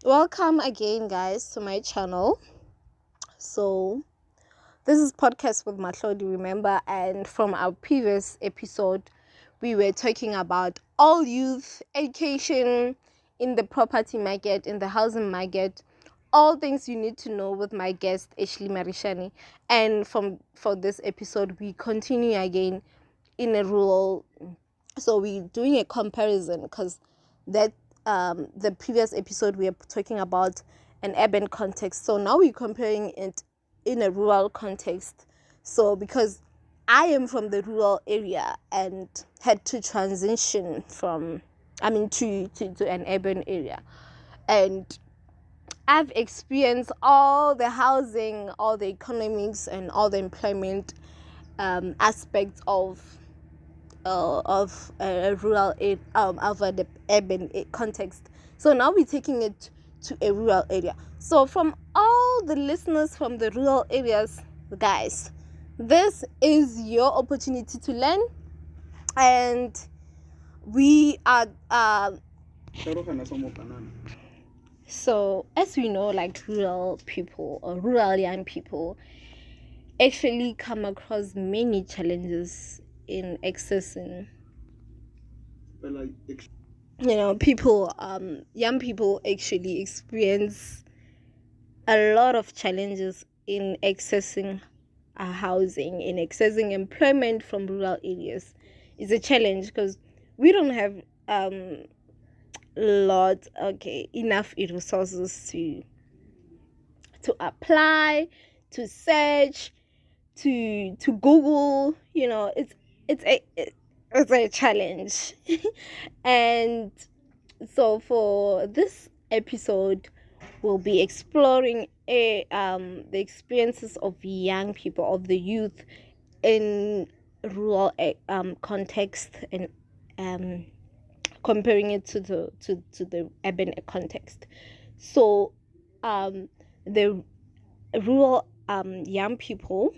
Welcome again, guys, to my channel. So, this is podcast with Matlodi, remember, and from our previous episode, we were talking about all youth education in the property market, in the housing market, all things you need to know with my guest Ashley Marishane. And for this episode, we continue again in a rural. So we're doing a comparison because that the previous episode we are talking about an urban context. So now we're comparing it in a rural context. So because I am from the rural area and had to transition from to an urban area, and I've experienced all the housing, all the economics, and all the employment aspects of a rural of the urban context. So now we're taking it to a rural area. So from all the listeners from the rural areas, guys, this is your opportunity to learn, and we are so as we know, like rural people or rural young people actually come across many challenges in accessing, people, young people actually experience a lot of challenges in accessing housing, in accessing employment from rural areas. It's a challenge because we don't have enough resources to apply, to search, to Google. It's a challenge. And so for this episode, we'll be exploring the experiences of young people, of the youth in rural context, and comparing it to the urban context. So the rural young people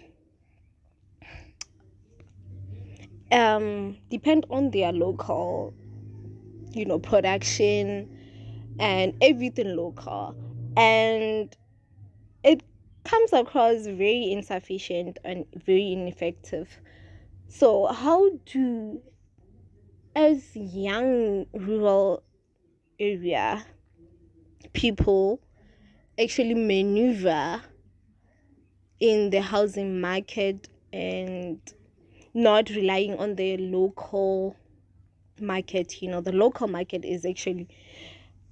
depend on their local, production and everything local, and it comes across very insufficient and very ineffective. So how do, as young rural area people, actually maneuver in the housing market and not relying on the local market? The local market is actually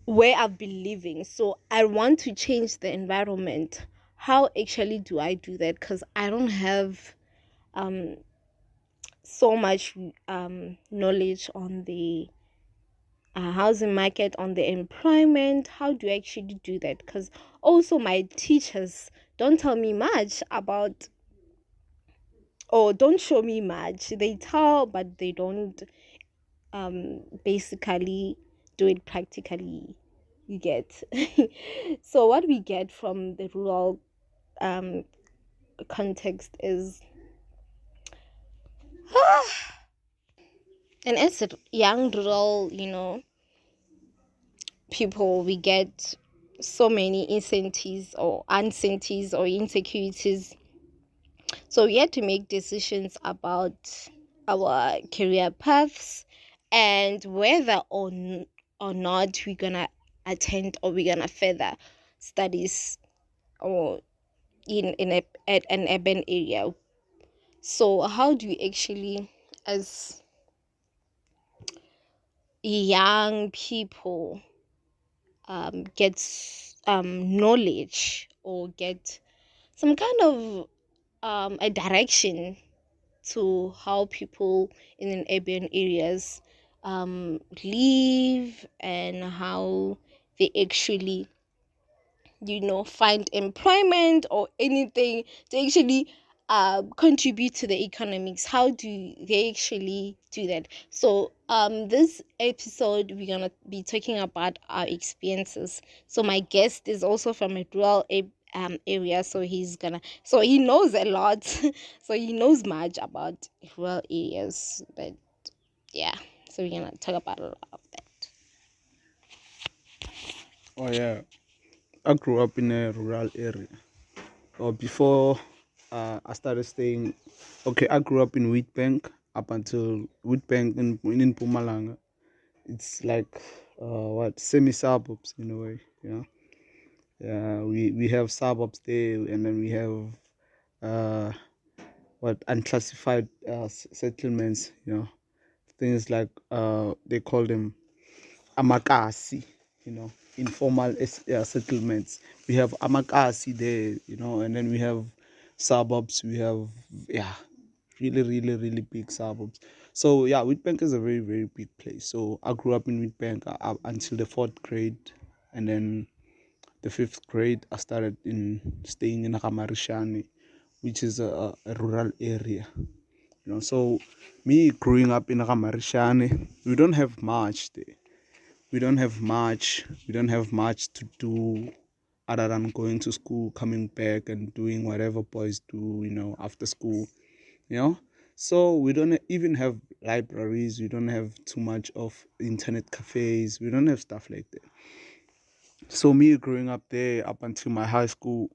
where I've been living. So I want to change the environment. How actually do I do that? Because I don't have so much knowledge on the housing market, on the employment. How do I actually do that? Because also my teachers don't tell me much about, or don't show me much. They tell, but they don't basically do it practically. You get. So what we get from the rural context is and as a young rural, people, we get so many incentives or uncertainties or insecurities. So we had to make decisions about our career paths and whether or not we're gonna attend or we're gonna further studies or at an urban area. So how do we actually, as young people, get knowledge or get some kind of a direction to how people in an urban areas live, and how they actually find employment or anything to actually contribute to the economics? How do they actually do that? So this episode we're gonna be talking about our experiences. So my guest is also from a rural area, so he knows a lot. So he knows much about rural areas. But yeah, so we're gonna talk about a lot of that. Oh yeah. I grew up in a rural area. Or before I started staying, okay, I grew up in Wheatbank up until Wheatbank in Pumalanga. It's like what semi suburbs in a way, you know. Yeah, we have suburbs there, and then we have uh, what unclassified settlements, you know, things like they call them amakasi, you know, informal settlements. We have amakasi there, you know, and then we have suburbs. We have yeah, really big suburbs. So yeah, Wheatbank is a very big place. So I grew up in Wheatbank up until the fourth grade, and then the fifth grade I started in staying in Marishane, which is a rural area. You know, so me growing up in Marishane, we don't have much there. We don't have much to do other than going to school, coming back and doing whatever boys do, you know, after school, you know. So we don't even have libraries, we don't have too much of internet cafes, we don't have stuff like that. So me growing up there up until my high school,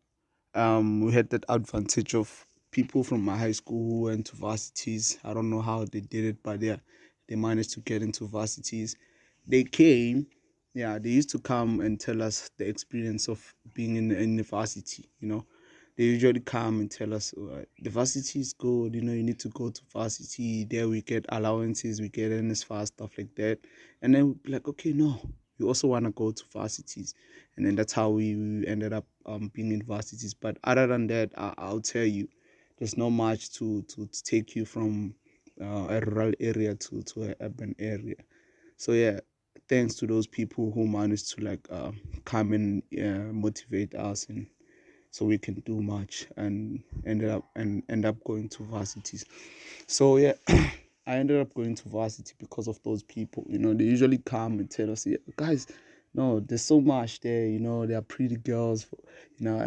we had that advantage of people from my high school who went to varsities. I don't know how they did it, but yeah, they managed to get into varsities. They came, yeah, they used to come and tell us the experience of being in university, you know. They usually come and tell us, the varsity is good, you know, you need to go to varsity. There we get allowances, we get NSFAR, stuff like that. And then we'd be like, okay, no, we also want to go to varsities. And then that's how we ended up being in varsities. But other than that, I'll tell you, there's not much to take you from a rural area to an urban area. So yeah, thanks to those people who managed to like come and motivate us, and so we can do much and end up going to varsities. So yeah, I ended up going to varsity because of those people. You know, they usually come and tell us, yeah, guys, no, there's so much there. You know, there are pretty girls. You know,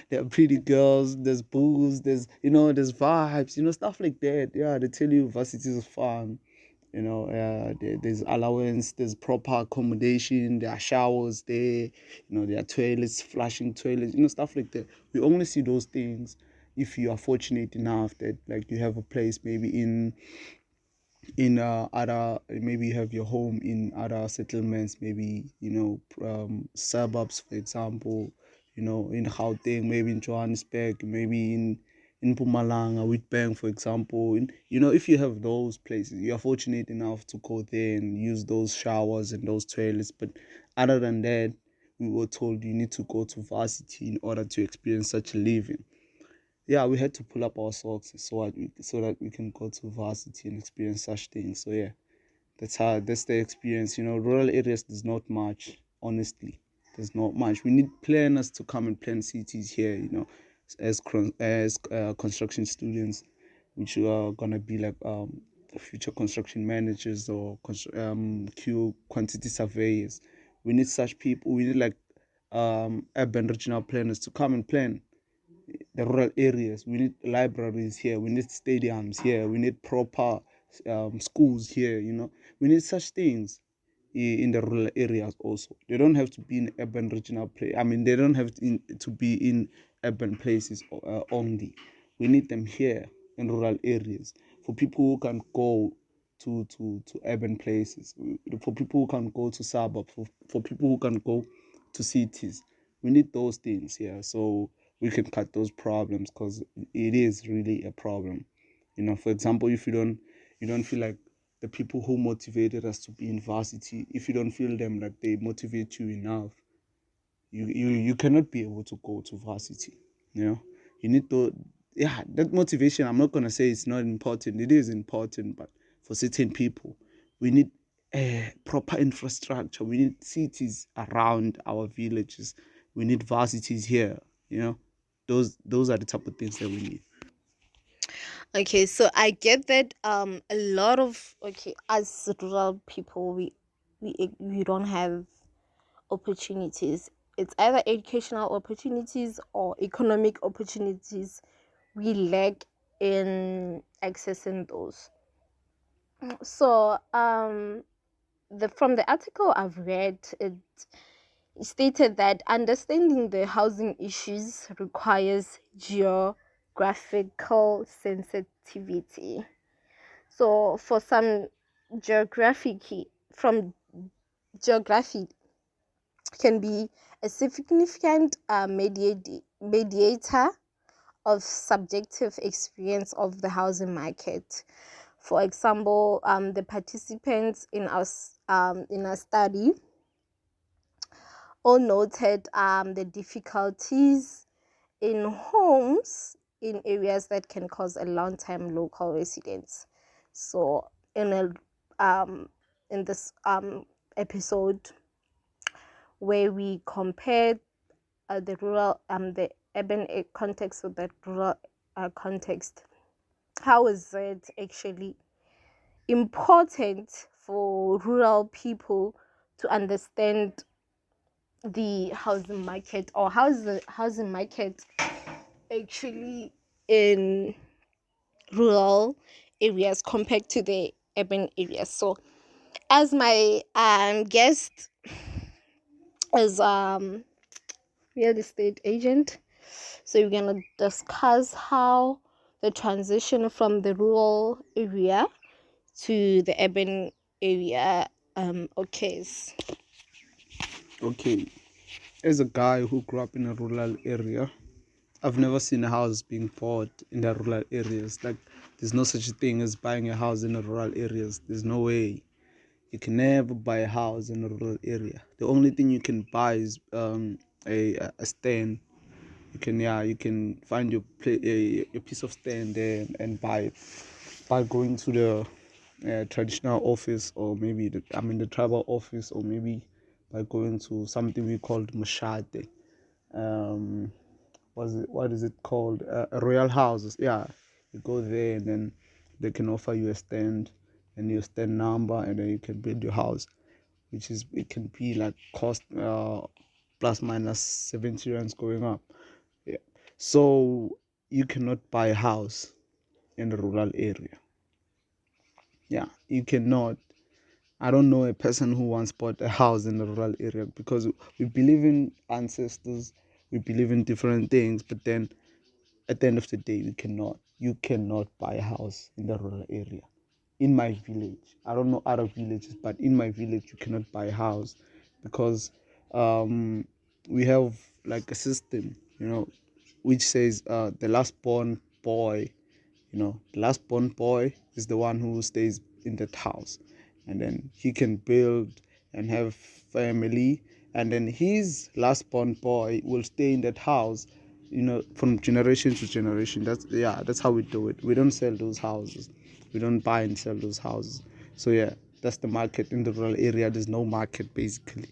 there are pretty girls. There's booze. There's vibes. You know, stuff like that. Yeah, they tell you varsity is fun. You know, there's allowance, there's proper accommodation, there are showers there, you know, there are toilets, flushing toilets, you know, stuff like that. We only see those things if you are fortunate enough that like you have a place maybe in other, maybe you have your home in other settlements, maybe, you know, suburbs, for example, you know, in Gauteng, maybe in Johannesburg, maybe in Mpumalanga, Witbank, for example. You know, if you have those places, you are fortunate enough to go there and use those showers and those toilets. But other than that, we were told you need to go to varsity in order to experience such a living. Yeah, we had to pull up our socks so that we can go to varsity and experience such things. So yeah, that's the experience. You know, rural areas there's not much, honestly. There's not much. We need planners to come and plan cities here. You know, as construction students, which are gonna be like future construction managers or Q quantity surveyors. We need such people. We need like urban regional planners to come and plan the rural areas. We need libraries here. We need stadiums here. We need proper schools here. You know, we need such things in the rural areas also. They don't have to be in urban regional place. I mean, they don't have to be in urban places only. We need them here in rural areas for people who can go to urban places, for people who can go to suburbs, for people who can go to cities. We need those things here so we can cut those problems because it is really a problem. You know, for example, if you don't feel like the people who motivated us to be in varsity, if you don't feel them like they motivate you enough, you cannot be able to go to varsity. You know, you need to, yeah, that motivation. I'm not gonna say it's not important. It is important, but for certain people, we need proper infrastructure. We need cities around our villages. We need varsities here. You know, those are the type of things that we need. Okay, so I get that a lot of, okay, as rural people, we don't have opportunities. It's either educational opportunities or economic opportunities. We lack in accessing those. So the from the article I've read, stated that understanding the housing issues requires geographical sensitivity. So for some from geography can be a significant mediator of subjective experience of the housing market. For example, the participants in our study all noted the difficulties in homes in areas that can cause a long-time local residents. So in this episode where we compared the urban context with the rural context, how is it actually important for rural people to understand the housing market, or how is the housing market actually in rural areas compared to the urban areas. So as my guest is real estate agent, so we're gonna discuss how the transition from the rural area to the urban area occurs. Okay, as a guy who grew up in a rural area, I've never seen a house being bought in the rural areas. Like, there's no such thing as buying a house in the rural areas. There's no way. You can never buy a house in a rural area. The only thing you can buy is a stand. You can find your piece of stand there and buy it by going to the traditional office, or maybe the tribal office, or maybe by going to something we called mashade. What is it called? Royal houses. Yeah, you go there and then they can offer you a stand and your stand number, and then you can build your house, which is, it can be like cost plus minus 70 rands going up. Yeah. So you cannot buy a house in the rural area. Yeah, you cannot. I don't know a person who once bought a house in the rural area, because we believe in ancestors, we believe in different things, but then at the end of the day, you cannot buy a house in the rural area. In my village, I don't know other villages, but in my village, you cannot buy a house, because we have like a system, which says the last born boy, the last born boy is the one who stays in that house, and then he can build and have family, and then his last born boy will stay in that house, from generation to generation. That's how we do it. We don't sell those houses. We don't buy and sell those houses. So yeah, that's the market in the rural area. There's no market basically.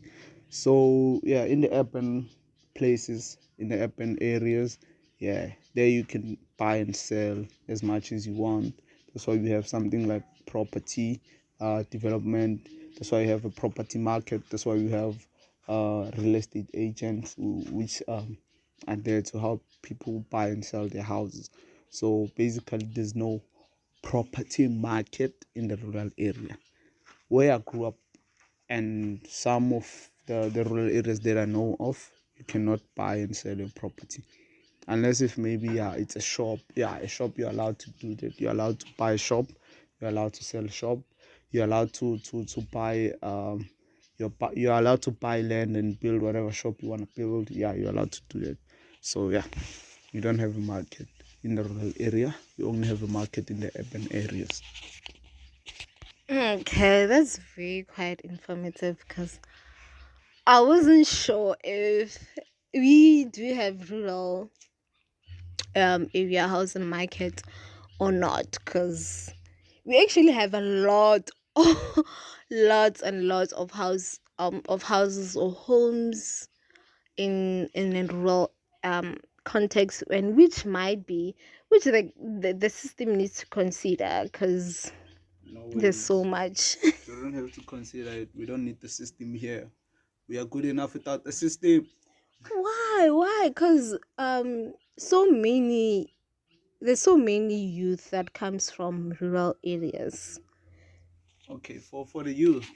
So yeah, in the urban places, in the urban areas, yeah, there you can buy and sell as much as you want. That's why we have something like property development. That's why you have a property market. That's why we have real estate agents which are there to help people buy and sell their houses. So basically, there's no property market in the rural area. Where I grew up, and some of the rural areas that I know of, you cannot buy and sell your property. Unless if maybe it's a shop. Yeah, a shop, you're allowed to do that. You're allowed to buy a shop. You're allowed to sell a shop. You're allowed to buy you're allowed to buy land and build whatever shop you want to build. Yeah, you're allowed to do that. So yeah, you don't have a market in the rural area. You only have a market in the urban areas. Okay, that's very quite informative, because I wasn't sure if we do have rural area housing market or not, because we actually have a lot lots and lots of houses or homes in a rural context, and which the system needs to consider, because No there's so ways. much. You don't have to consider it. We don't need the system here. We are good enough without the system. Why? Because so many there's so many youth that comes from rural areas. Okay, for the youth,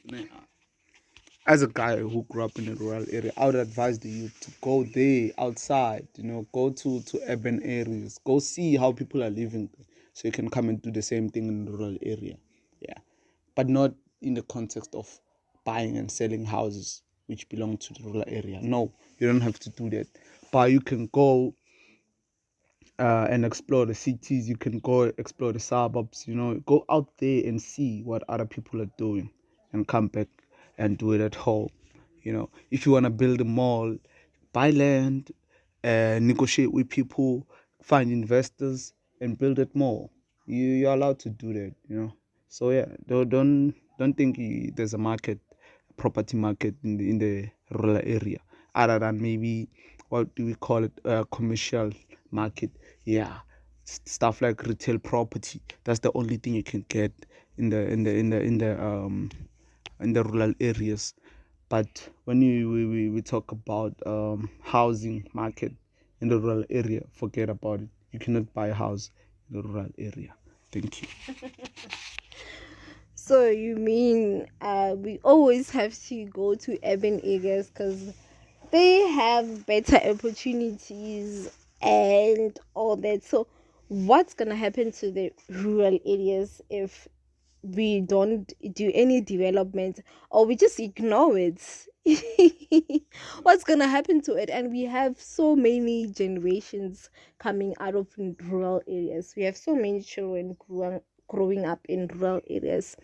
as a guy who grew up in a rural area, I would advise the youth to go there outside, go to urban areas, go see how people are living there, so you can come and do the same thing in the rural area. Yeah. But not in the context of buying and selling houses which belong to the rural area. No, you don't have to do that. But you can go and explore the cities. You can go explore the suburbs. Go out there and see what other people are doing, and come back and do it at home. If you want to build a mall, buy land, negotiate with people, find investors, and build it more. You're allowed to do that. So yeah, don't think there's a market, property market in the rural area, other than maybe what do we call it, commercial market. Yeah, stuff like retail property. That's the only thing you can get in the rural areas. But when we talk about housing market in the rural area, forget about it. You cannot buy a house in the rural area. Thank you. So you mean we always have to go to urban areas because they have better opportunities and all that. So what's gonna happen to the rural areas if we don't do any development or we just ignore it? What's gonna happen to it? And we have so many generations coming out of rural areas. We have so many children growing up in rural areas,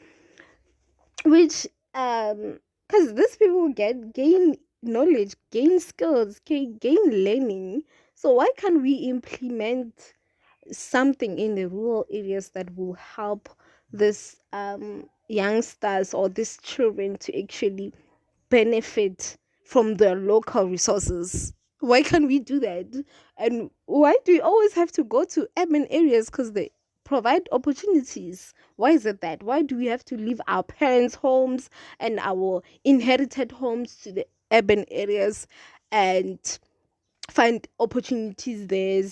which because these people gain knowledge, gain skills, gain learning. So why can't we implement something in the rural areas that will help this youngsters or these children to actually benefit from their local resources? Why can't we do that? And why do we always have to go to urban areas? Because they provide opportunities. Why is it that? Why do we have to leave our parents' homes and our inherited homes to the urban areas and find opportunities there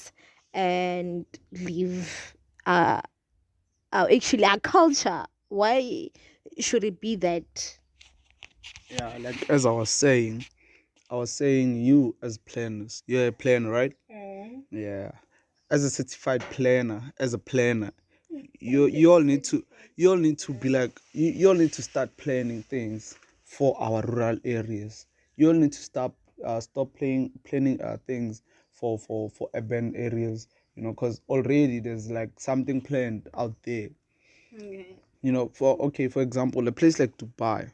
and live actually our culture? Why should it be that? Yeah, like as I was saying, you as planners, you're a planner, right? Yeah. As a certified planner, as a planner, you all need to be like you all need to start planning things for our rural areas. You all need to stop planning things for urban areas, because already there's like something planned out there. Okay. For example, a place like Dubai.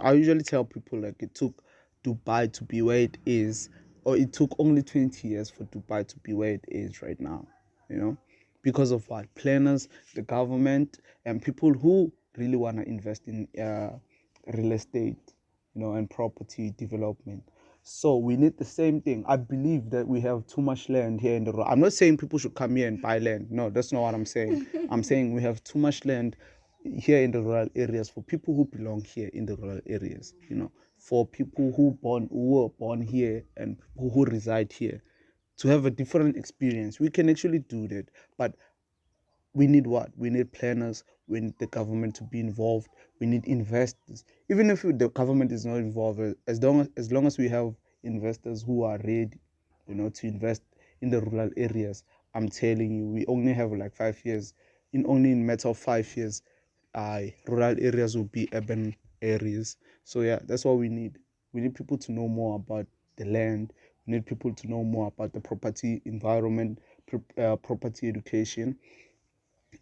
I usually tell people like it took Dubai to be where it is, or it took only 20 years for Dubai to be where it is right now. You know, because of what? Planners, the government, and people who really want to invest in real estate, and property development. So we need the same thing. I believe that we have too much land here in the rural. I'm not saying people should come here and buy land. No, that's not what I'm saying. I'm saying we have too much land here in the rural areas for people who belong here in the rural areas. For people who were born here and people who reside here to have a different experience. We can actually do that, but we need what? We need planners. We need the government to be involved. We need investors. Even if the government is not involved, as long as we have investors who are ready, to invest in the rural areas. I'm telling you, we only have like 5 years. In matter of 5 years, rural areas will be urban areas. So yeah, that's what we need. We need people to know more about the land. We need people to know more about the property environment, property education,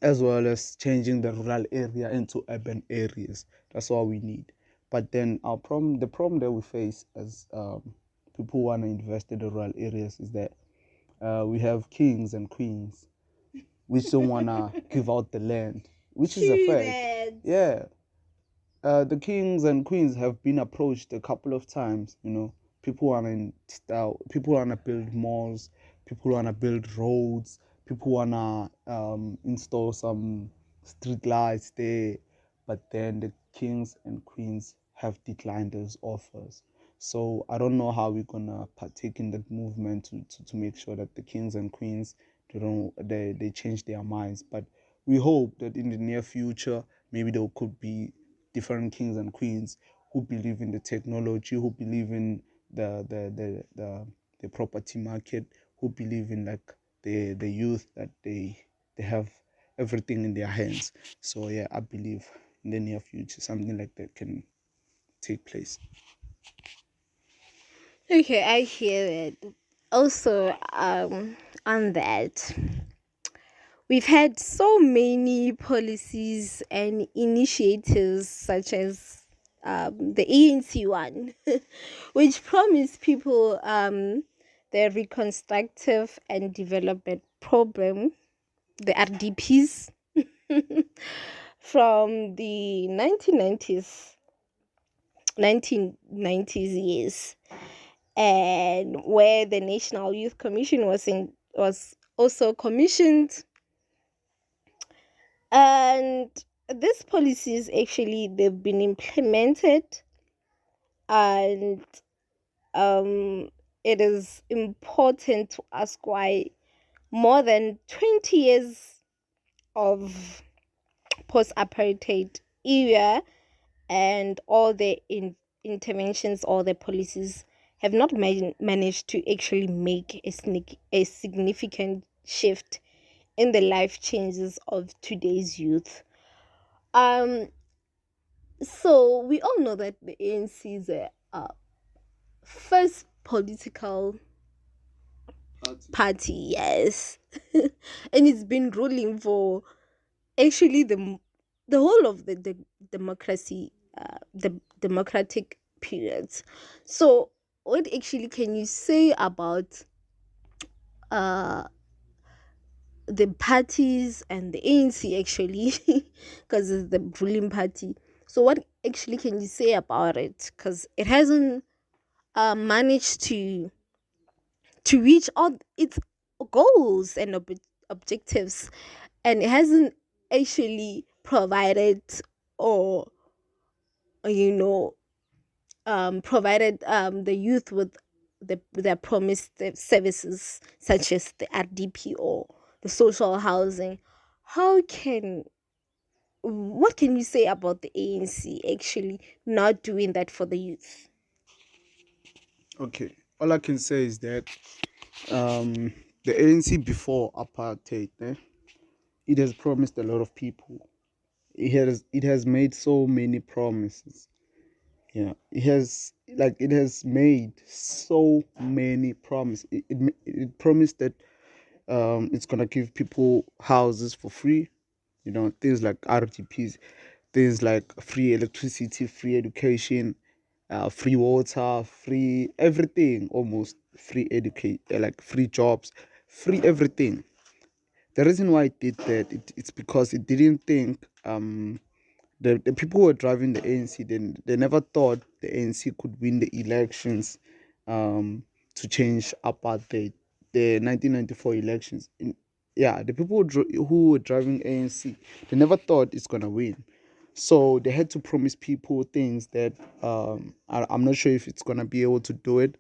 as well as changing the rural area into urban areas. That's what we need. But then the problem that we face as people who want to invest in the rural areas is that we have kings and queens which don't want to give out the land, which is a True fact. that. Yeah, the kings and queens have been approached a couple of times. People want to build malls, people want to build roads, people want to install some street lights there, but then the kings and queens have declined those offers. So I don't know how we're gonna partake in that movement to make sure that the kings and queens they change their minds. But we hope that in the near future maybe there could be different kings and queens who believe in the technology, who believe in the property market, who believe in like the youth that they have everything in their hands. So yeah, I believe in the near future something like that can take place. Okay, I hear it. Also, on that, we've had so many policies and initiatives, such as the ANC one, which promise people the reconstructive and development program, the RDPs, from the 1990s years, and where the National Youth Commission was also commissioned. And these policies, actually, they've been implemented, and um it is important to ask why more than 20 years of post-apartheid era and all the interventions, all the policies have not managed to actually make a significant shift in the life changes of today's youth. Um, so we all know that the ANC is a first political party, yes, and it's been ruling for actually the whole of the democracy, the democratic periods. So, what actually can you say about uh the parties and the ANC, actually, because it's the ruling party? So, what actually can you say about it? Because it hasn't managed to reach all its goals and objectives, and it hasn't actually provided, or you know provided the youth with their promised services, such as the RDP or the social housing. How can What can you say about the ANC actually not doing that for the youth? Okay, all I can say is that um, the ANC before apartheid, it has promised a lot of people. It has made so many promises. Yeah, it has made so many promises. It promised that it's gonna give people houses for free. Things like RTPs, things like free electricity, free education, free water, free everything, almost free educate, like free jobs, free everything. The reason why it did that, it's because it didn't think the people who were driving the ANC, they never thought the ANC could win the elections to change apartheid, the 1994 elections. Yeah, the people who were driving ANC, they never thought it's gonna win. So they had to promise people things that I'm not sure if it's gonna be able to do it,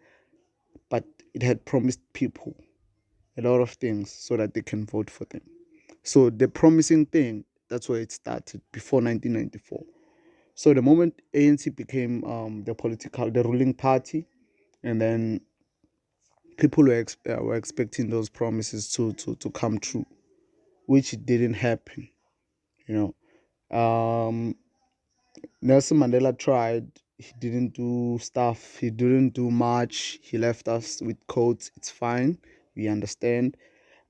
but it had promised people a lot of things so that they can vote for them. So the promising thing, that's where it started before 1994. So the moment ANC became the ruling party, and then people were expecting those promises to come true, which it didn't happen. You um, Nelson Mandela tried. He didn't do stuff. He didn't do much. He left us with quotes. It's fine. We understand.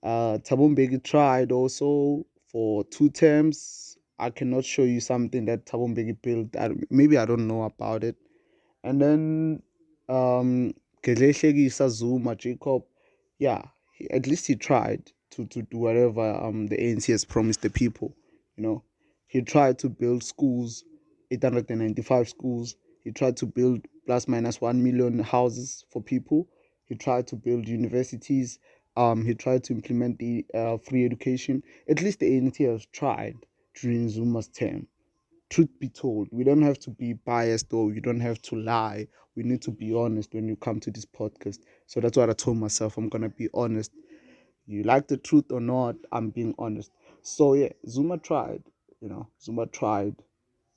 Thabo Mbeki tried also for 2 terms. I cannot show you something that Thabo Mbeki built. Maybe I don't know about it. And then Gedlehlekisa Zuma Jacob, yeah, at least he tried to do whatever the ANC has promised the people. You know, he tried to build schools, 895 schools. He tried to build plus minus 1 million houses for people. He tried to build universities. He tried to implement the free education. At least the ANC has tried during Zuma's term. Truth be told, we don't have to be biased, or you don't have to lie. We need to be honest when you come to this podcast. So that's what I told myself. I'm gonna be honest. You like the truth or not, I'm being honest. So yeah, Zuma tried. Zuma tried.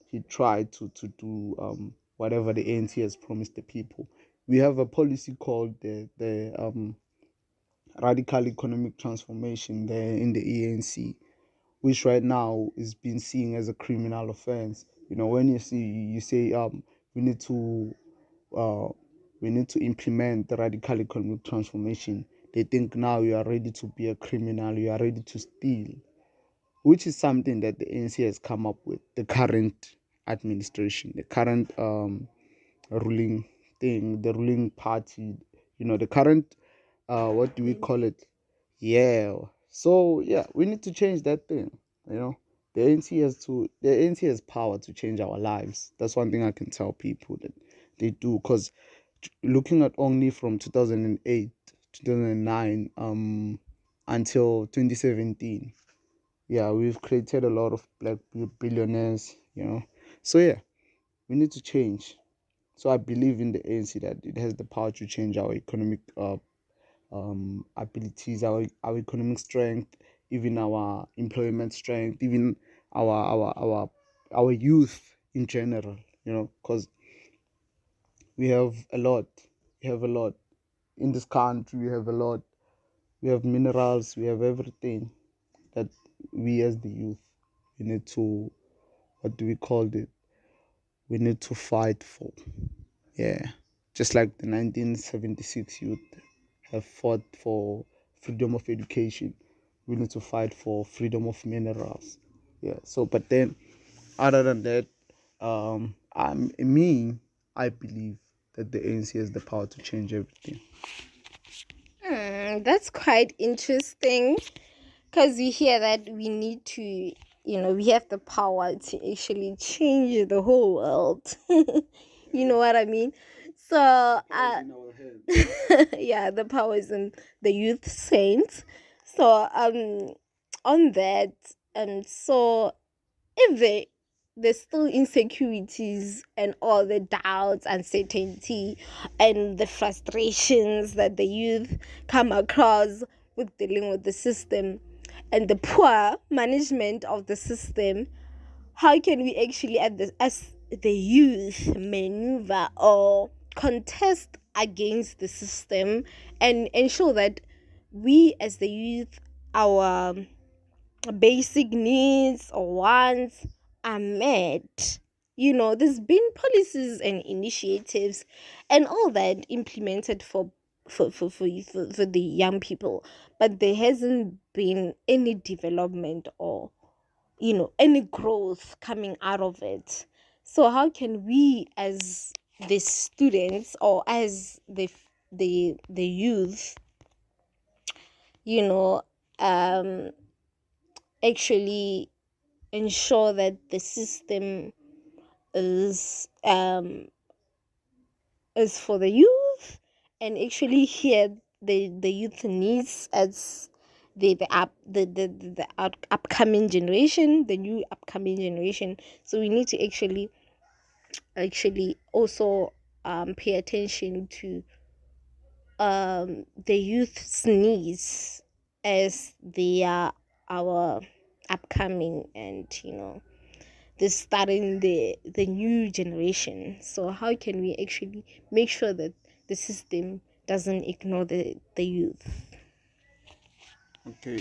He tried to do whatever the ANC has promised the people. We have a policy called the radical economic transformation there in the ANC, which right now is being seen as a criminal offense. When you say we need to uh, we need to implement the radical economic transformation, they think now you are ready to be a criminal, you are ready to steal, which is something that the ANC has come up with, the current administration, the current ruling thing, the ruling party, the current, what do we call it? Yeah. So yeah, we need to change that thing. You know, the ANC has power to change our lives. That's one thing I can tell people that they do. Because looking at only from 2008, 2009, until 2017, yeah, we've created a lot of black billionaires. So yeah, we need to change. So I believe in the ANC that it has the power to change our economic abilities, our economic strength, even our employment strength, even our youth in general. Because we have a lot. We have a lot in this country. We have a lot. We have minerals. We have everything that we as the youth we need to. What do we call it? We need to fight for. Yeah, just like the 1976 youth have fought for freedom of education, we need to fight for freedom of minerals. Yeah. So, but then, other than that, I believe that the ANC has the power to change everything. That's quite interesting, because we hear that we need to, we have the power to actually change the whole world. You know what I mean? So, yeah, the power is in the youth saints. So, on that, so if there's still insecurities and all the doubts, uncertainty, and the frustrations that the youth come across with dealing with the system and the poor management of the system, how can we actually, as the youth, maneuver or contest against the system and ensure that we as the youth, our basic needs or wants are met? There's been policies and initiatives and all that implemented for the young people, but there hasn't been any development or any growth coming out of it. So how can we as the students or as the youth, you know um actually ensure that the system is for the youth, and actually hear the youth needs as the upcoming generation, the new upcoming generation. So we need to actually also pay attention to the youth's needs, as they are our upcoming, and this starting the new generation. So how can we actually make sure that the system doesn't ignore the youth? Okay,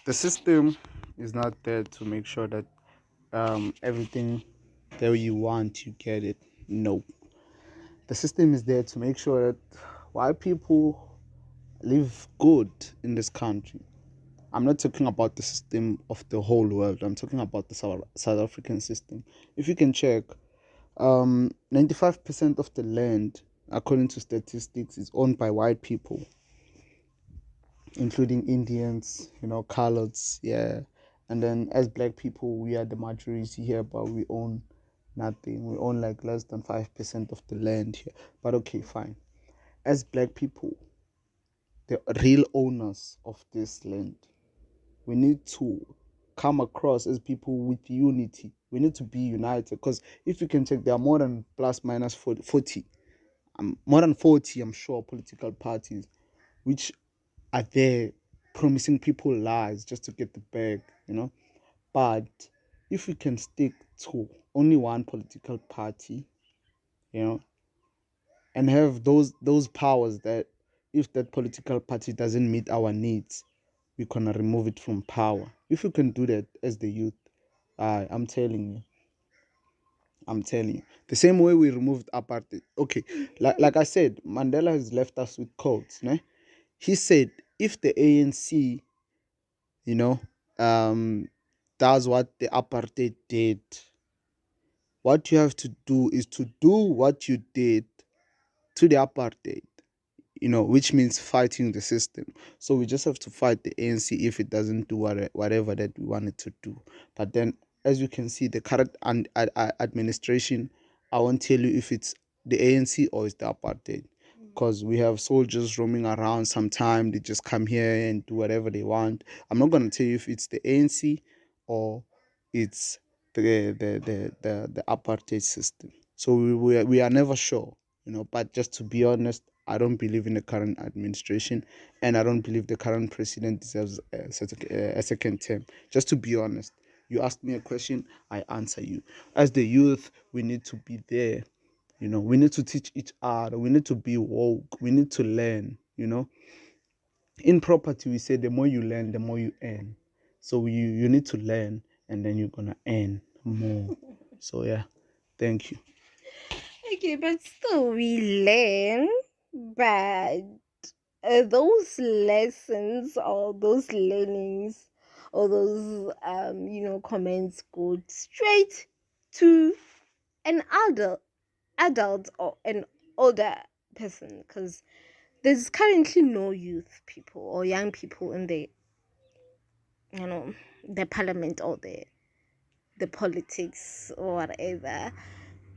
the system is not there to make sure that everything that you want, you get it. No. The system is there to make sure that white people live good in this country. I'm not talking about the system of the whole world. I'm talking about the South African system. If you can check, 95% of the land, according to statistics, is owned by white people, including Indians, coloreds, yeah. And then as black people, we are the majority here, but we own nothing. We own like less than 5% of the land here. But okay, fine. As black people, the real owners of this land, we need to come across as people with unity. We need to be united, because if you can check, there are more than plus minus 40, more than 40, I'm sure, political parties which are there promising people lies just to get the bag. But if we can stick to only one political party, you know, and have those powers that if that political party doesn't meet our needs, we're gonna remove it from power. If you can do that as the youth, I'm telling you, I'm telling you. The same way we removed apartheid. Okay, like I said, Mandela has left us with codes. Ne? He said if the ANC, you know, does what the apartheid did, what you have to do is to do what you did to the apartheid, which means fighting the system. So we just have to fight the ANC if it doesn't do whatever that we want it to do. But then, as you can see, the current administration, I won't tell you if it's the ANC or it's the apartheid. Because we have soldiers roaming around. Sometimes they just come here and do whatever they want. I'm not going to tell you if it's the ANC or it's the apartheid system. So we are never sure, but just to be honest, I don't believe in the current administration, and I don't believe the current president deserves a second term. Just to be honest, you ask me a question, I answer you. As the youth, we need to be there. We need to teach each other. We need to be woke. We need to learn. In property, we say the more you learn, the more you earn. So you need to learn, and then you're gonna earn more. So yeah, thank you. Okay, but still we learn, but those lessons or those learnings or those comments go straight to an adult or an older person, because there's currently no youth people or young people in the parliament or the politics or whatever.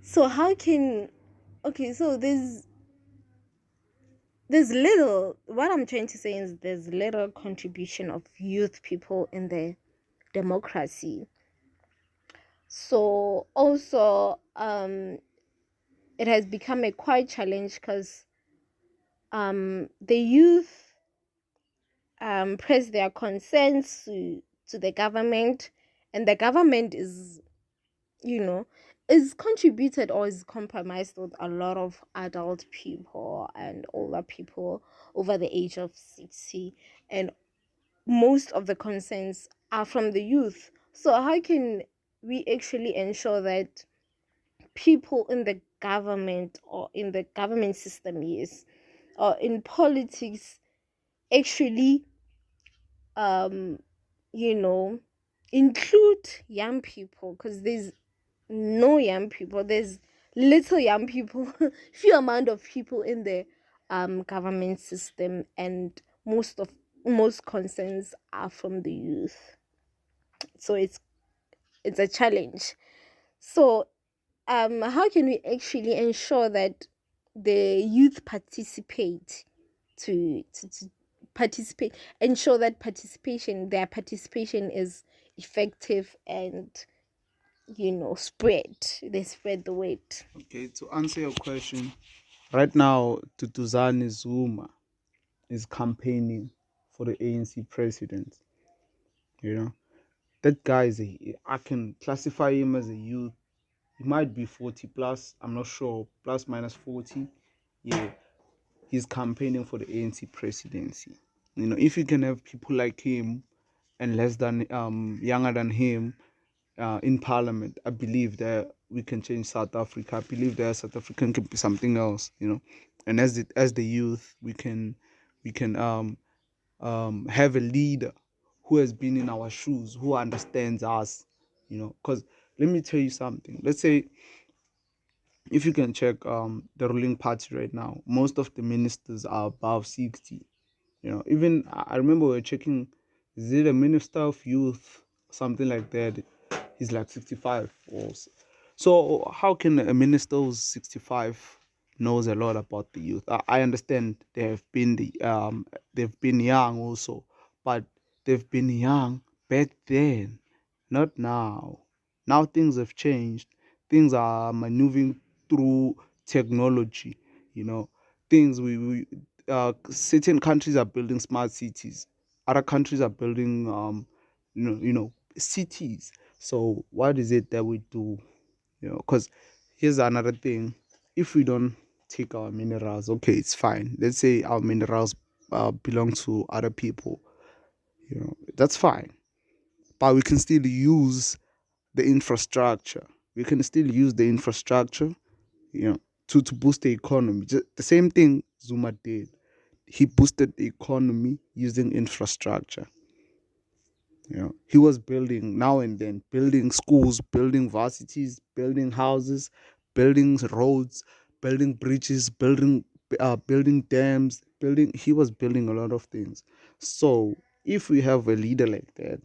So how can okay, so there's little, what I'm trying to say is there's little contribution of youth people in the democracy. So also it has become a quite challenge because the youth press their concerns to the government, and the government you know is contributed or is compromised with a lot of adult people and older people over the age of 60, and most of the concerns are from the youth. So how can we actually ensure that people in the government or in the government system, yes, or in politics, actually um you know include young people? Because there's no young people, there's little young people, few amount of people in the government system, and most concerns are from the youth. So it's a challenge. So how can we actually ensure that the youth participate to participate, ensure that their participation is effective, and spread, they spread the word. Okay, to answer your question, right now, Tutuzani Zuma is campaigning for the ANC president. You know, that guy I can classify him as a youth. He might be 40 plus, I'm not sure, plus minus 40. Yeah, he's campaigning for the ANC presidency. If you can have people like him and less than younger than him in parliament, I believe that we can change South Africa. I believe that South African can be something else. And as the youth, we can have a leader who has been in our shoes, who understands us. Because let me tell you something. Let's say if you can check the ruling party right now, most of the ministers are above 60. Even I remember we were checking, is it a minister of youth, something like that? He's like 65 also. So how can a minister who's 65 knows a lot about the youth? I understand they've been young also, but they've been young back then, not now. Now things have changed. Things are maneuvering through technology. You know, things we certain countries are building smart cities. Other countries are building cities. So what is it that we do? Because here's another thing: if we don't take our minerals, okay, it's fine. Let's say our minerals belong to other people, that's fine. But we can still use the infrastructure. We can still use the infrastructure, to boost the economy. Just the same thing Zuma did. He boosted the economy using infrastructure. He was building now and then, building schools, building varsities, building houses, building roads, building bridges, building dams, building. He was building a lot of things. So if we have a leader like that,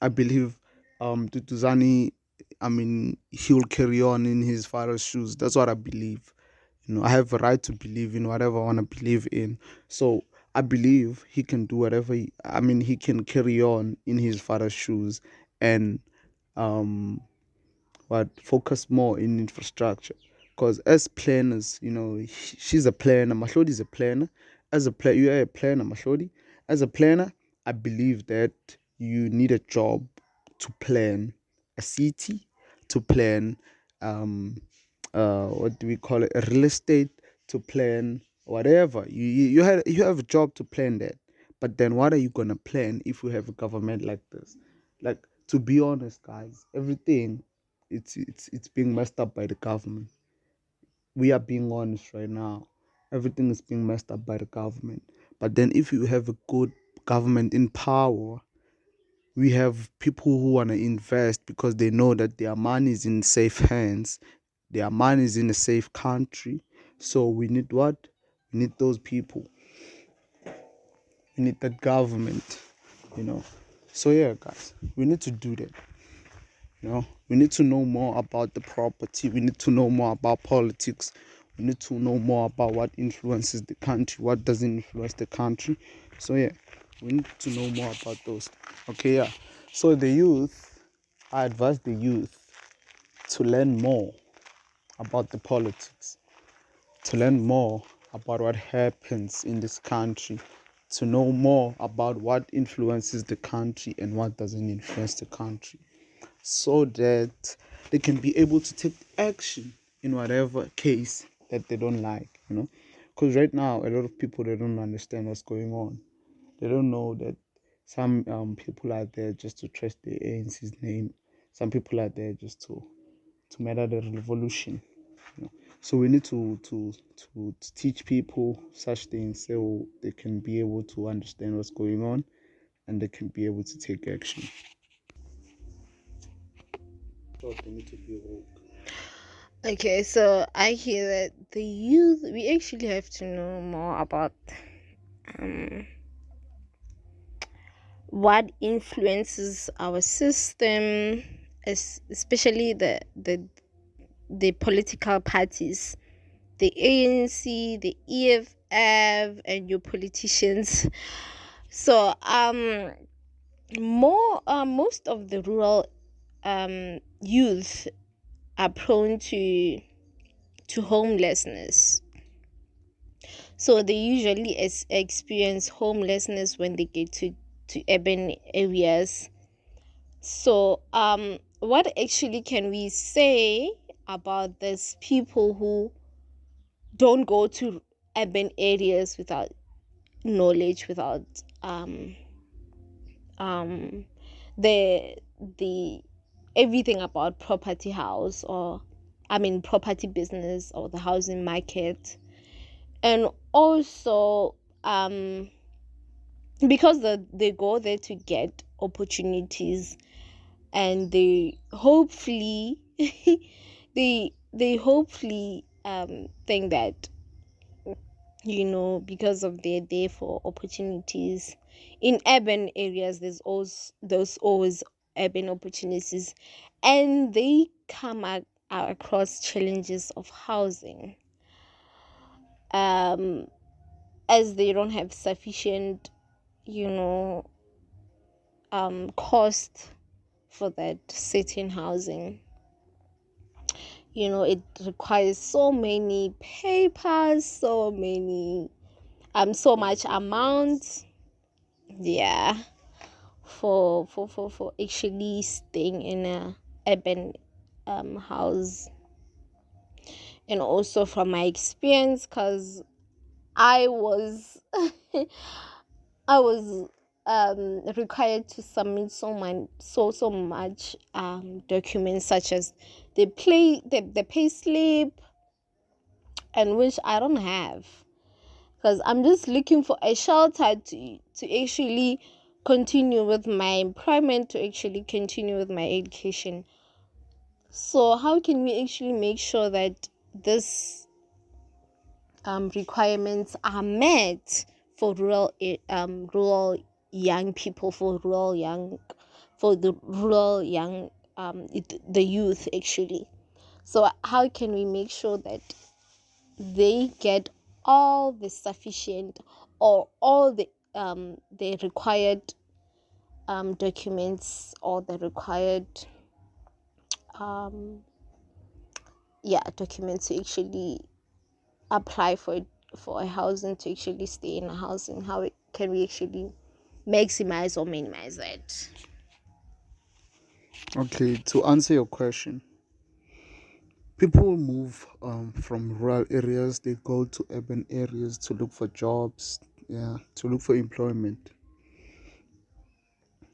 I believe Tutuzani, I mean, he'll carry on in his father's shoes. That's what I believe. I have a right to believe in whatever I want to believe in. So I believe he can do whatever. He can carry on in his father's shoes and um, focus more in infrastructure. Because as planners, she's a planner. Mahlodi is a planner. As a planner, you are a planner, Mahlodi. As a planner, I believe that you need a job to plan a city, to plan what do we call it, a real estate, to plan whatever. You have a job to plan that. But then what are you gonna plan if we have a government like this? Like, to be honest, guys, everything, it's being messed up by the government. We are being honest right now. Everything is being messed up by the government. But then if you have a good government in power, we have people who want to invest because they know that their money is in safe hands, their money is in a safe country. So we need what? We need those people. We need that government, you know. So yeah, guys, we need to do that. We need to know more about the property. We need to know more about politics. We need to know more about what influences the country, what doesn't influence the country. So yeah, we need to know more about those. Okay, yeah. So I advise the youth to learn more about the politics, to learn more about what happens in this country, to know more about what influences the country and what doesn't influence the country, so that they can be able to take action in whatever case that they don't like. Because right now, a lot of people, they don't understand what's going on. They don't know that some people are there just to trash the ANC's name. Some people are there just to murder the revolution. So we need to teach people such things so they can be able to understand what's going on and they can be able to take action. So they need to be woke. Okay, so I hear that the youth, we actually have to know more about what influences our system, especially the political parties, the ANC, the EFF, and your politicians. So most of the rural youth are prone to homelessness. So they usually experience homelessness when they get to urban areas. So what actually can we say about these people who don't go to urban areas without knowledge, without um the everything about property house, or property business, or the housing market? And also because they go there to get opportunities, and they hopefully they hopefully think that, because of their day for opportunities in urban areas, there's always urban opportunities, and they come across challenges of housing, as they don't have sufficient you know cost for that certain housing. It requires so many papers, so much amount, yeah, for actually staying in a urban house, and also from my experience, because I was I was required to submit so much documents, such as the pay slip, and which I don't have, because I'm just looking for a shelter to actually continue with my employment, to actually continue with my education. So how can we actually make sure that this requirements are met for rural young people, for the rural young the youth actually? So how can we make sure that they get all the sufficient, or all the required documents, or the required documents to actually apply for a housing, to actually stay in a housing? How can we actually maximize or minimize that? Okay, to answer your question, people move from rural areas, they go to urban areas to look for jobs, yeah, to look for employment.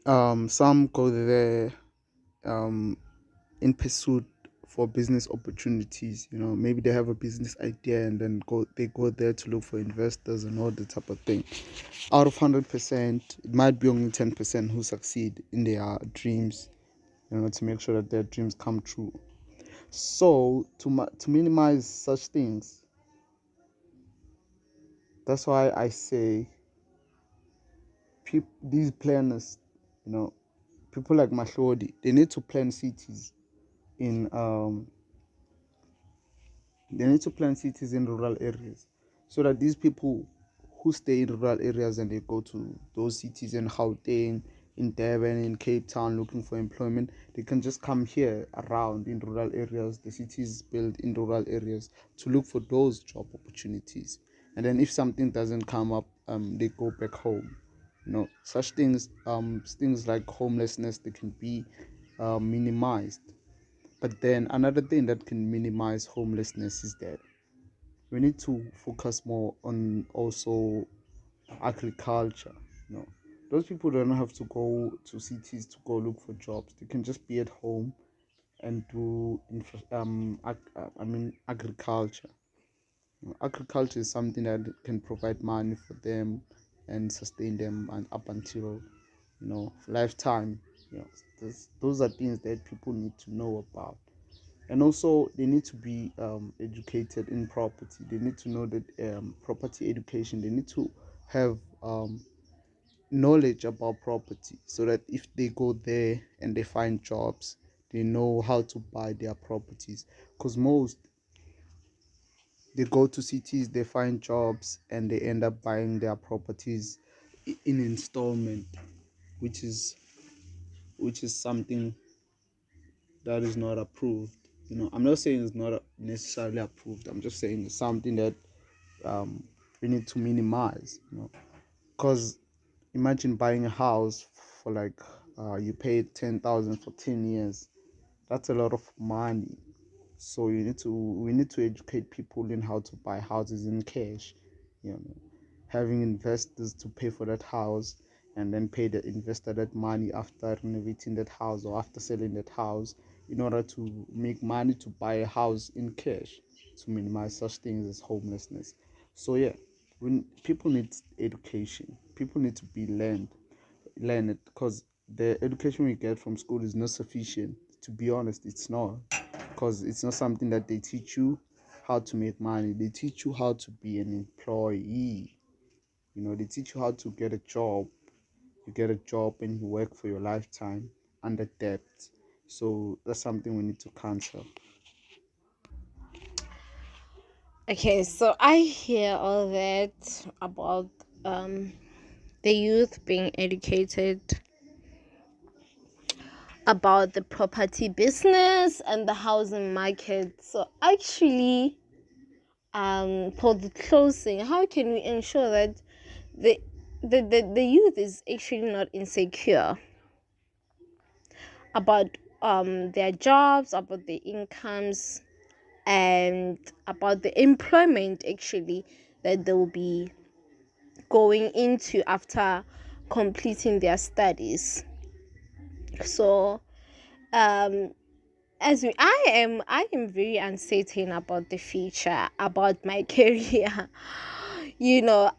Some go there in pursuit for business opportunities. Maybe they have a business idea and then they go there to look for investors and all that type of thing. Out of 100%, it might be only 10% who succeed in their dreams, to make sure that their dreams come true. So to minimize such things, that's why I say these planners, people like Mahlodi, they need to plan cities in rural areas, so that these people who stay in rural areas and they go to those cities in Gauteng, in Durban, in Cape Town looking for employment, they can just come here around in rural areas, the cities built in rural areas, to look for those job opportunities. And then if something doesn't come up, they go back home. Such things like homelessness, they can be minimized. But then another thing that can minimize homelessness is that we need to focus more on also agriculture. Those people don't have to go to cities to go look for jobs. They can just be at home and do agriculture. Agriculture is something that can provide money for them and sustain them and up until lifetime. Those are things that people need to know about. And also they need to be educated in property. They need to know that property education, they need to have knowledge about property, so that if they go there and they find jobs, they know how to buy their properties. Because most, they go to cities, they find jobs, and they end up buying their properties in installment, which is something that is not approved. I'm not saying it's not necessarily approved. I'm just saying it's something that we need to minimize. Because imagine buying a house for like you paid 10,000 for 10 years. That's a lot of money. So we need to educate people in how to buy houses in cash. Having investors to pay for that house, and then pay the investor that money after renovating that house or after selling that house, in order to make money to buy a house in cash, to minimize such things as homelessness. So yeah, when people need education, people need to be learned, because the education we get from school is not sufficient. To be honest, it's not, because it's not something that they teach you how to make money. They teach you how to be an employee. They teach you how to get a job. You get a job and you work for your lifetime under debt. So that's something we need to cancel. Okay, so I hear all that about the youth being educated about the property business and the housing market. So actually, for the closing, how can we ensure that the youth is actually not insecure about their jobs, about their incomes, and about the employment actually that they'll be going into after completing their studies. So I am very uncertain about the future, about my career.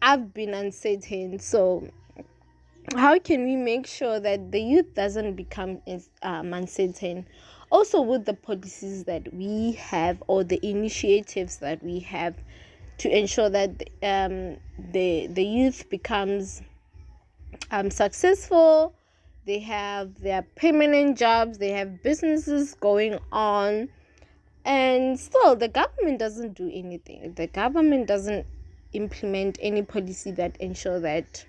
I've been uncertain. So how can we make sure that the youth doesn't become uncertain? Also, with the policies that we have or the initiatives that we have to ensure that the youth becomes successful, they have their permanent jobs, they have businesses going on, and still the government doesn't do anything. The government doesn't implement any policy that ensure that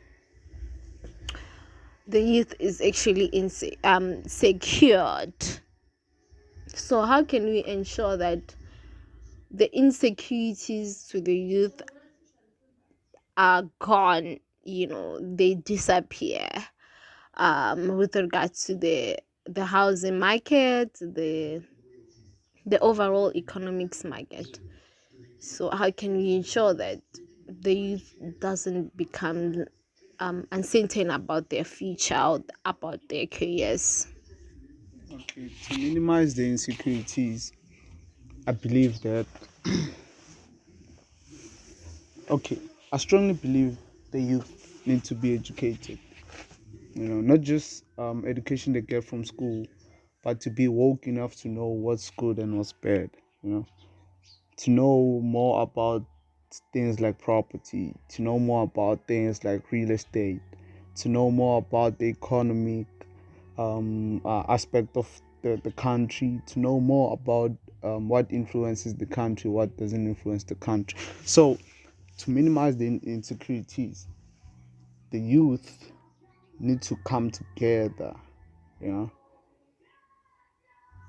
the youth is actually secured. So how can we ensure that the insecurities to the youth are gone, they disappear, with regards to the housing market, the overall economics market? So how can we ensure that the youth doesn't become uncertain about their future or about their careers? Okay, to minimize the insecurities, I believe that, okay, I strongly believe the youth need to be educated. Not just education they get from school, but to be woke enough to know what's good and what's bad. To know more about things like property, to know more about things like real estate, to know more about the economic aspect of the country, to know more about what influences the country, what doesn't influence the country. So, to minimize the insecurities, the youth need to come together, you know,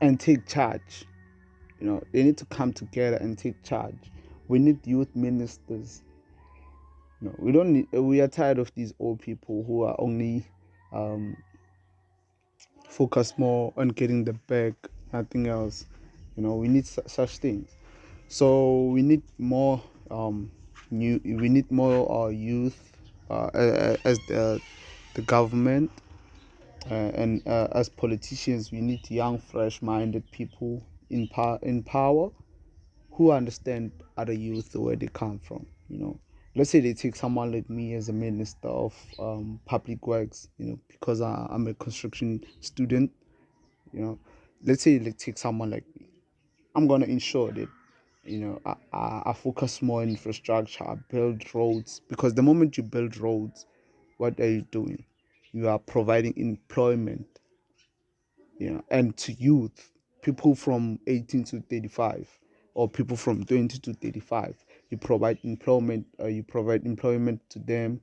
and take charge. They need to come together and take charge. We need youth ministers. We don't need. We are tired of these old people who are only um, focused more on getting the bag, nothing else. We need such things. So we need more new. We need more youth as the government, and as politicians. We need young, fresh-minded people in power who understand other youth where they come from. Let's say they take someone like me as a minister of public works. Because I'm a construction student. Let's say they take someone like me. I'm gonna ensure that I focus more on infrastructure. I build roads, because the moment you build roads, what are you doing? You are providing employment, and to youth, people from 18 to 35, or people from 20 to 35. You provide employment to them.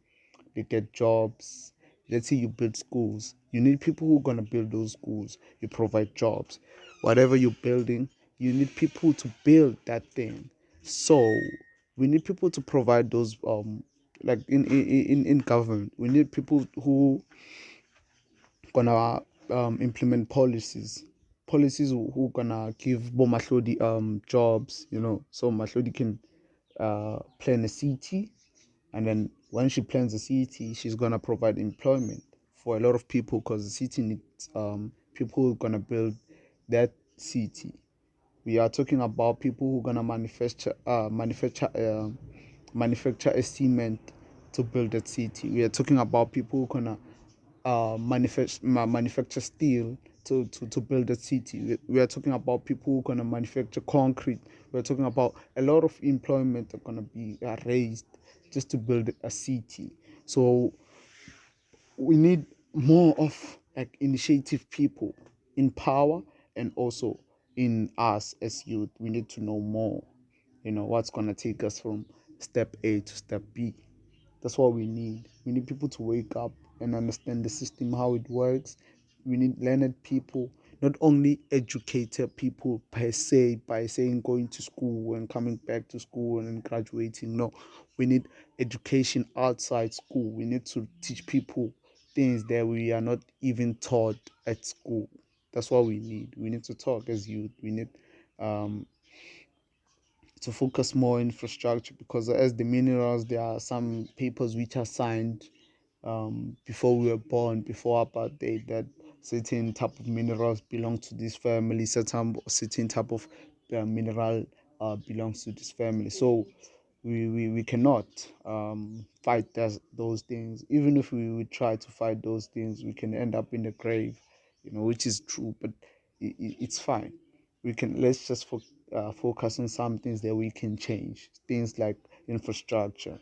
They get jobs. Let's say you build schools. You need people who are going to build those schools. You provide jobs. Whatever you're building, you need people to build that thing. So we need people to provide those, like in government. We need people who gonna implement policies who gonna give Bomahlodi jobs, so Mahlodi can plan a city, and then when she plans a city, she's gonna provide employment for a lot of people, because the city needs people who are gonna build that city. We are talking about people who are gonna manufacture a cement to build that city. We are talking about people who are gonna manufacture steel to build a city. We are talking about people who are going to manufacture concrete. We are talking about a lot of employment are going to be raised just to build a city. So we need more of like initiative people in power, and also in us as youth. We need to know more, what's going to take us from step A to step B. That's what we need. We need people to wake up and understand the system, how it works. We need learned people, not only educated people per se, by saying going to school and coming back to school and then graduating. No, we need education outside school. We need to teach people things that we are not even taught at school. That's what we need. We need to talk as youth. We need um, to focus more infrastructure, because as the minerals, there are some papers which are signed before we were born, before apartheid, that certain type of minerals belong to this family, certain type of mineral belongs to this family. So we cannot fight those things. Even if we would try to fight those things, we can end up in the grave, which is true, but it's fine. Let's just focus on some things that we can change, things like infrastructure,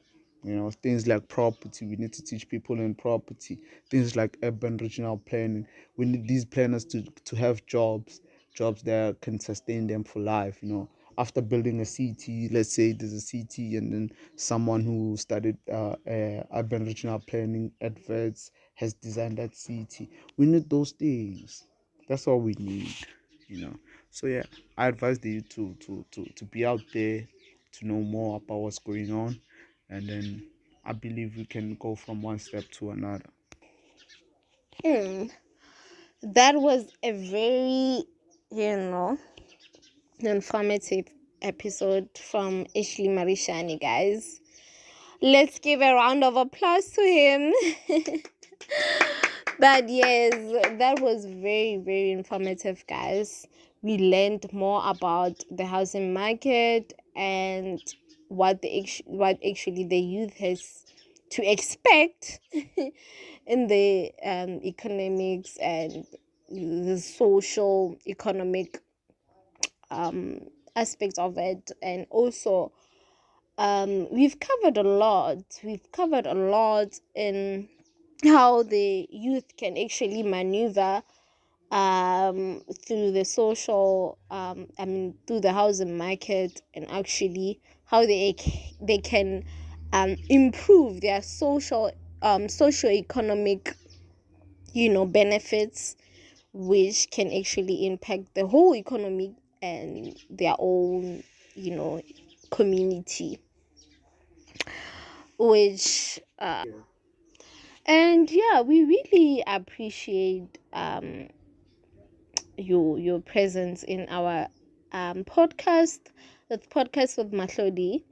things like property. We need to teach people in property, things like urban regional planning. We need these planners to have jobs that can sustain them for life. After building a city, let's say there's a city, and then someone who studied urban regional planning adverts has designed that city. We need those things. That's all we need. So yeah, I advise you to be out there, to know more about what's going on, and then I believe we can go from one step to another. Hmm. That was a very, informative episode from Ashley Marishane, guys. Let's give a round of applause to him. But yes, that was very, very informative, guys. We learned more about the housing market and what actually the youth has to expect in the economics and the social economic aspects of it. And also we've covered a lot. We've covered a lot in how the youth can actually maneuver through the social through the housing market, and actually how they can improve their socio-economic benefits, which can actually impact the whole economy and their own community, which and yeah, we really appreciate your presence in our podcast, the podcast with Mahlodi.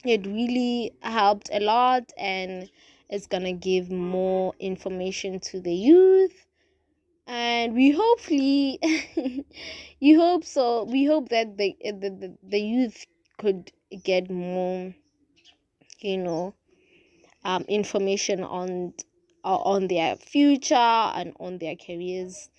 It really helped a lot, and it's gonna give more information to the youth. And we hopefully you hope so we hope that the youth could get more information on their future and on their careers.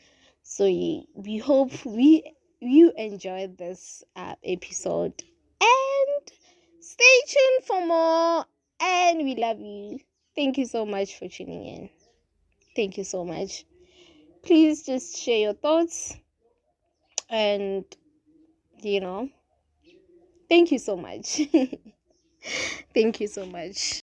So we hope you enjoyed this episode, and stay tuned for more. And we love you. Thank you so much for tuning in. Thank you so much. Please just share your thoughts, and thank you so much. Thank you so much.